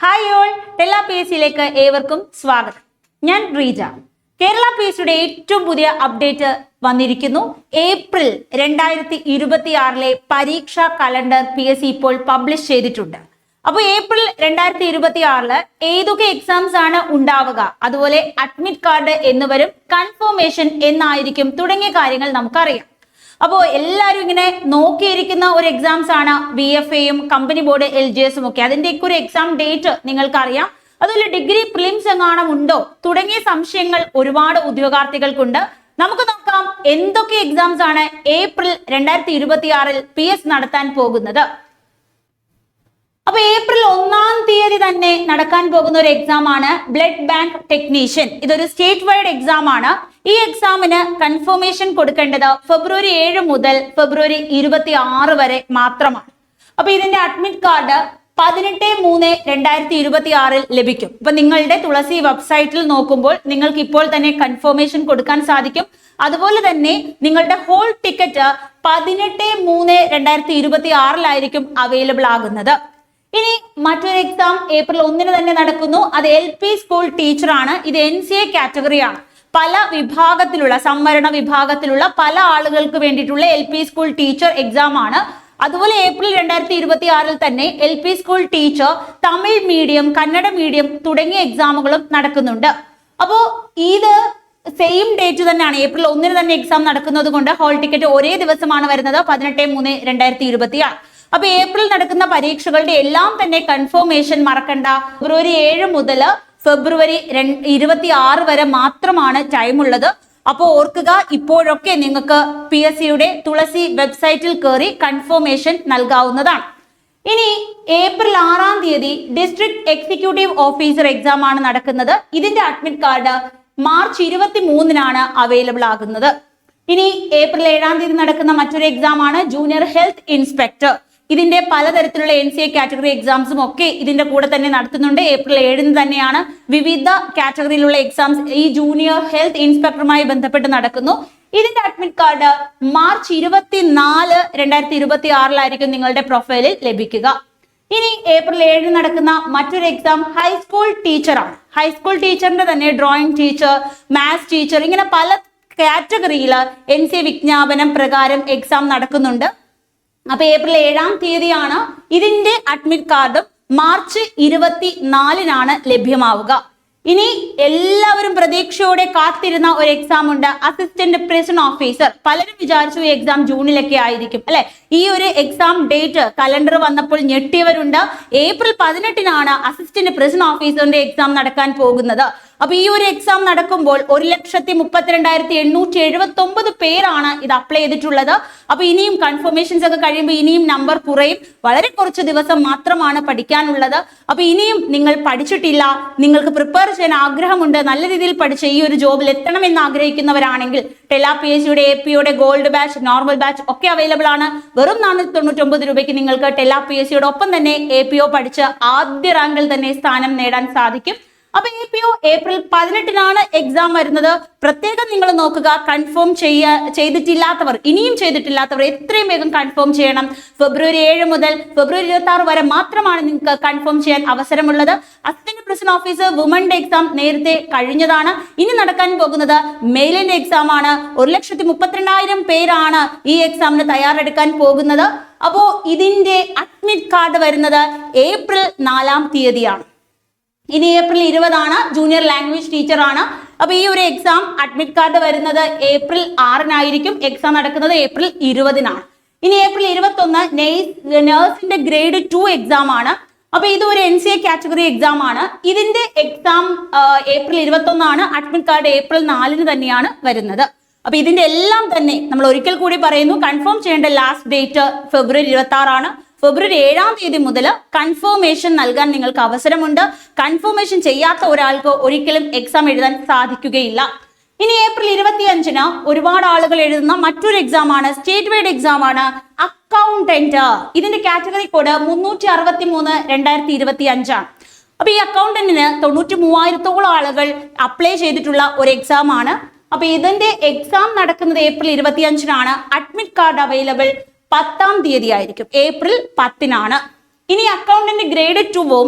Hi all, ടെല്ല P S സിയിലേക്ക് ഏവർക്കും സ്വാഗതം. ഞാൻ റീജ. കേരള പി എസ് സിയുടെ ഏറ്റവും പുതിയ അപ്ഡേറ്റ് വന്നിരിക്കുന്നു. ഏപ്രിൽ 2026 പരീക്ഷാ കലണ്ടർ പി എസ് സി ഇപ്പോൾ പബ്ലിഷ് ചെയ്തിട്ടുണ്ട്. അപ്പോൾ ഏപ്രിൽ 2026 ഏതൊക്കെ എക്സാംസ് ആണ് ഉണ്ടാവുക, അതുപോലെ അഡ്മിറ്റ് കാർഡ് എന്ന് വരും, കൺഫർമേഷൻ എന്നായിരിക്കും തുടങ്ങിയ കാര്യങ്ങൾ നമുക്കറിയാം. അപ്പോൾ എല്ലാവരും ഇങ്ങനെ നോക്കിയിരിക്കുന്ന ഒരു എക്സാംസ് ആണ് VFAയും കമ്പനി ബോർഡ് LGSും ഒക്കെ. അതിൻ്റെയൊക്കെ ഒരു എക്സാം ഡേറ്റ് നിങ്ങൾക്കറിയാം. അതുപോലെ ഡിഗ്രി പ്രിലിംസ് എങ്ങാനും ഉണ്ടോ തുടങ്ങിയ സംശയങ്ങൾ ഒരുപാട് ഉദ്യോഗാർത്ഥികൾക്കുണ്ട്. നമുക്ക് നോക്കാം എന്തൊക്കെ എക്സാംസ് ആണ് ഏപ്രിൽ 2026 PS നടത്താൻ പോകുന്നത്. അപ്പൊ ഏപ്രിൽ 1-ാം തീയതി തന്നെ നടക്കാൻ പോകുന്ന ഒരു എക്സാം ആണ് ബ്ലഡ് ബാങ്ക് ടെക്നീഷ്യൻ. ഇതൊരു സ്റ്റേറ്റ് വൈഡ് എക്സാം ആണ്. ഈ എക്സാമിന് കൺഫർമേഷൻ കൊടുക്കേണ്ടത് ഫെബ്രുവരി 7 മുതൽ ഫെബ്രുവരി 26 വരെ മാത്രമാണ്. അപ്പൊ ഇതിന്റെ അഡ്മിറ്റ് കാർഡ് 18/3/2026 ലഭിക്കും. അപ്പൊ നിങ്ങളുടെ തുളസി വെബ്സൈറ്റിൽ നോക്കുമ്പോൾ നിങ്ങൾക്ക് ഇപ്പോൾ തന്നെ കൺഫർമേഷൻ കൊടുക്കാൻ സാധിക്കും. അതുപോലെ തന്നെ നിങ്ങളുടെ ഹോൾ ടിക്കറ്റ് 18/3/2026 അവൈലബിൾ ആകുന്നത്. ഇനി മറ്റൊരു എക്സാം ഏപ്രിൽ 1 തന്നെ നടക്കുന്നു. അത് LP സ്കൂൾ ടീച്ചർ ആണ്. ഇത് NCA കാറ്റഗറിയാണ്. പല വിഭാഗത്തിലുള്ള സംവരണ വിഭാഗത്തിലുള്ള പല ആളുകൾക്ക് വേണ്ടിയിട്ടുള്ള LP സ്കൂൾ ടീച്ചർ എക്സാം ആണ്. അതുപോലെ ഏപ്രിൽ 2026 തന്നെ LP school teacher Tamil medium, Kannada medium തുടങ്ങിയ എക്സാമുകളും നടക്കുന്നുണ്ട്. അപ്പോൾ ഇത് സെയിം ഡേറ്റ് തന്നെയാണ്. ഏപ്രിൽ 1 തന്നെ എക്സാം നടക്കുന്നത് കൊണ്ട് ഹോൾ ടിക്കറ്റ് ഒരേ ദിവസമാണ് വരുന്നത്, 18/3/2026. അപ്പൊ ഏപ്രിൽ നടക്കുന്ന പരീക്ഷകളുടെ എല്ലാം തന്നെ കൺഫർമേഷൻ മറക്കണ്ട. ഫെബ്രുവരി 7 മുതൽ ഫെബ്രുവരി 26 വരെ മാത്രമാണ് ടൈം ഉള്ളത്. അപ്പോൾ ഓർക്കുക, ഇപ്പോഴൊക്കെ നിങ്ങൾക്ക് PSCയുടെ തുളസി വെബ്സൈറ്റിൽ കയറി കൺഫർമേഷൻ നൽകാവുന്നതാണ്. ഇനി ഏപ്രിൽ 6-ാം തീയതി ഡിസ്ട്രിക്ട് എക്സിക്യൂട്ടീവ് ഓഫീസർ എക്സാം ആണ് നടക്കുന്നത്. ഇതിന്റെ അഡ്മിറ്റ് കാർഡ് മാർച്ച് 23-നാണ് അവൈലബിൾ ആകുന്നത്. ഇനി ഏപ്രിൽ 7-ാം തീയതി നടക്കുന്ന മറ്റൊരു എക്സാം ആണ് ജൂനിയർ ഹെൽത്ത് ഇൻസ്പെക്ടർ. ഇതിന്റെ പലതരത്തിലുള്ള NCA കാറ്റഗറി എക്സാംസും ഒക്കെ ഇതിന്റെ കൂടെ തന്നെ നടത്തുന്നുണ്ട്. ഏപ്രിൽ 7-ന് തന്നെയാണ് വിവിധ കാറ്റഗറിയിലുള്ള എക്സാംസ് ഈ ജൂനിയർ ഹെൽത്ത് ഇൻസ്പെക്ടറുമായി ബന്ധപ്പെട്ട് നടക്കുന്നു. ഇതിന്റെ അഡ്മിറ്റ് കാർഡ് മാർച്ച് 24, 2026 നിങ്ങളുടെ പ്രൊഫൈലിൽ ലഭിക്കുക. ഇനി ഏപ്രിൽ 7 നടക്കുന്ന മറ്റൊരു എക്സാം ഹൈസ്കൂൾ ടീച്ചറാണ്. ഹൈസ്കൂൾ ടീച്ചറിന്റെ തന്നെ ഡ്രോയിങ് ടീച്ചർ, മാത്സ് ടീച്ചർ, ഇങ്ങനെ പല കാറ്റഗറിയിൽ NCA വിജ്ഞാപനം പ്രകാരം എക്സാം നടക്കുന്നുണ്ട്. അപ്പൊ ഏപ്രിൽ 7-ാം തീയതിയാണ് ഇതിന്റെ അഡ്മിറ്റ് കാർഡും മാർച്ച് 24-നാണ് ലഭ്യമാവുക. ഇനി എല്ലാവരും പ്രതീക്ഷയോടെ കാത്തിരുന്ന ഒരു എക്സാം ഉണ്ട്, അസിസ്റ്റന്റ് പ്രിസൺ ഓഫീസർ. പലരും വിചാരിച്ചു ഈ എക്സാം ജൂണിലൊക്കെ ആയിരിക്കും അല്ലെ. ഈ ഒരു എക്സാം ഡേറ്റ് കലണ്ടർ വന്നപ്പോൾ ഞെട്ടിയവരുണ്ട്. ഏപ്രിൽ 18-നാണ് അസിസ്റ്റന്റ് പ്രിസൺ ഓഫീസറിന്റെ എക്സാം നടക്കാൻ പോകുന്നത്. അപ്പൊ ഈ ഒരു എക്സാം നടക്കുമ്പോൾ 1,32,879 പേരാണ് ഇത് അപ്ലൈ ചെയ്തിട്ടുള്ളത്. അപ്പൊ ഇനിയും കൺഫർമേഷൻസ് ഒക്കെ കഴിയുമ്പോൾ ഇനിയും നമ്പർ കുറയും. വളരെ കുറച്ച് ദിവസം മാത്രമാണ് പഠിക്കാനുള്ളത്. അപ്പൊ ഇനിയും നിങ്ങൾ പഠിച്ചിട്ടില്ല, നിങ്ങൾക്ക് പ്രിപ്പയർ ചെയ്യാൻ ആഗ്രഹമുണ്ട്, നല്ല രീതിയിൽ പഠിച്ച് ഈ ഒരു ജോബിൽ എത്തണമെന്ന് ആഗ്രഹിക്കുന്നവരാണെങ്കിൽ ടെല്ല PSCയുടെ APയുടെ ഗോൾഡ് ബാച്ച്, നോർമൽ ബാച്ച് ഒക്കെ അവൈലബിൾ ആണ്. വെറും 499 രൂപയ്ക്ക് നിങ്ങൾക്ക് ടെല്ല PSCയുടെ ഒപ്പം തന്നെ APO പഠിച്ച് ആദ്യ റാങ്കിൽ തന്നെ സ്ഥാനം നേടാൻ സാധിക്കും. അപ്പൊ APO ഏപ്രിൽ 18-നാണ് എക്സാം വരുന്നത്. പ്രത്യേകം നിങ്ങൾ നോക്കുക, കൺഫേം ചെയ്തിട്ടില്ലാത്തവർ, ഇനിയും ചെയ്തിട്ടില്ലാത്തവർ എത്രയും വേഗം കൺഫേം ചെയ്യണം. ഫെബ്രുവരി 7 മുതൽ ഫെബ്രുവരി 26 വരെ മാത്രമാണ് നിങ്ങൾക്ക് കൺഫേം ചെയ്യാൻ അവസരമുള്ളത്. അസിസ്റ്റന്റ് പ്രിസൺ ഓഫീസർ വുമന്റെ എക്സാം നേരത്തെ കഴിഞ്ഞതാണ്. ഇനി നടക്കാൻ പോകുന്നത് മെയിലിന്റെ എക്സാം ആണ്. 1,32,000 പേരാണ് ഈ എക്സാമിന് തയ്യാറെടുക്കാൻ പോകുന്നത്. അപ്പോ ഇതിന്റെ അഡ്മിറ്റ് കാർഡ് വരുന്നത് ഏപ്രിൽ 4-ാം തീയതിയാണ്. ഇനി ഏപ്രിൽ 20 ജൂനിയർ ലാംഗ്വേജ് ടീച്ചർ ആണ്. അപ്പൊ ഈ ഒരു എക്സാം അഡ്മിറ്റ് കാർഡ് വരുന്നത് ഏപ്രിൽ 6-നായിരിക്കും. എക്സാം നടക്കുന്നത് ഏപ്രിൽ 20-നാണ്. ഇനി ഏപ്രിൽ 21 നേഴ്സിന്റെ ഗ്രേഡ് 2 എക്സാം ആണ്. അപ്പൊ ഇത് ഒരു NCA കാറ്റഗറി എക്സാം ആണ്. ഇതിന്റെ exam April 21 admit card April 4-ന് തന്നെയാണ് വരുന്നത്. അപ്പൊ ഇതിന്റെ എല്ലാം തന്നെ നമ്മൾ ഒരിക്കൽ കൂടി പറയുന്നു, കൺഫേം ചെയ്യേണ്ട ലാസ്റ്റ് ഡേറ്റ് ഫെബ്രുവരി 26. ഫെബ്രുവരി 7-ാം തീയതി മുതൽ കൺഫർമേഷൻ നൽകാൻ നിങ്ങൾക്ക് അവസരമുണ്ട്. കൺഫർമേഷൻ ചെയ്യാത്ത ഒരാൾക്ക് ഒരിക്കലും എക്സാം എഴുതാൻ സാധിക്കുകയില്ല. ഇനി ഏപ്രിൽ 25-ന് ഒരുപാട് ആളുകൾ എഴുതുന്ന മറ്റൊരു എക്സാം ആണ്, സ്റ്റേറ്റ് വൈഡ് എക്സാം ആണ്, അക്കൗണ്ടന്റ്. ഇതിന്റെ കാറ്റഗറി കോഡ് 363 2025 ആണ്. അപ്പൊ ഈ അക്കൗണ്ടന്റിന് 93,000-ഓളം ആളുകൾ അപ്ലൈ ചെയ്തിട്ടുള്ള ഒരു എക്സാം ആണ്. അപ്പൊ ഇതിന്റെ എക്സാം നടക്കുന്നത് ഏപ്രിൽ 25-നാണ്. അഡ്മിറ്റ് കാർഡ് അവൈലബിൾ 10-ാം തീയതി ആയിരിക്കും, ഏപ്രിൽ 10-നാണ്. ഇനി അക്കൗണ്ടന്റ് ഗ്രേഡ് 2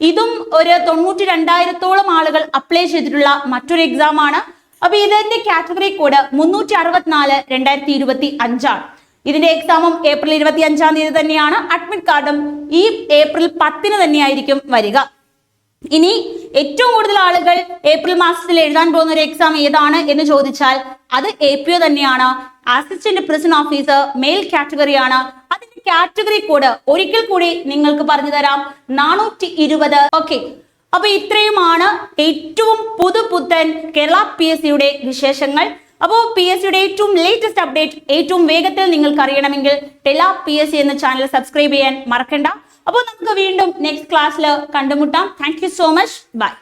ഇതും ഒരു 92,000-ഓളം ആളുകൾ അപ്ലൈ ചെയ്തിട്ടുള്ള മറ്റൊരു എക്സാം ആണ്. അപ്പൊ ഇതിന്റെ കാറ്റഗറി കോഡ് 364/2025 ആണ്. ഇതിന്റെ എക്സാമും ഏപ്രിൽ 25-ാം തീയതി തന്നെയാണ്. അഡ്മിറ്റ് കാർഡും ഈ ഏപ്രിൽ 10-ന് തന്നെയായിരിക്കും വരിക. ഇനി ഏറ്റവും കൂടുതൽ ആളുകൾ ഏപ്രിൽ മാസത്തിൽ എഴുതാൻ പോകുന്ന ഒരു എക്സാം ഏതാണ് എന്ന് ചോദിച്ചാൽ അത് APO തന്നെയാണ്. അസിസ്റ്റന്റ് പ്രിസൺ ഓഫീസർ മെയിൽ കാറ്റഗറിയാണ്. അതിന്റെ കാറ്റഗറി കോഡ് ഒരിക്കൽ കൂടി നിങ്ങൾക്ക് പറഞ്ഞു തരാം, 420. ഓക്കെ, അപ്പൊ ഇത്രയുമാണ് ഏറ്റവും പുതുപുത്തൻ കേരള PSCയുടെ വിശേഷങ്ങൾ. അപ്പോൾ PSCയുടെ ഏറ്റവും ലേറ്റസ്റ്റ് അപ്ഡേറ്റ് ഏറ്റവും വേഗത്തിൽ നിങ്ങൾക്ക് അറിയണമെങ്കിൽ ടെല PSC എന്ന ചാനൽ സബ്സ്ക്രൈബ് ചെയ്യാൻ മറക്കണ്ട. അപ്പോൾ നമുക്ക് വീണ്ടും നെക്സ്റ്റ് ക്ലാസ്സിൽ കണ്ടുമുട്ടാം. Thank you so much. By.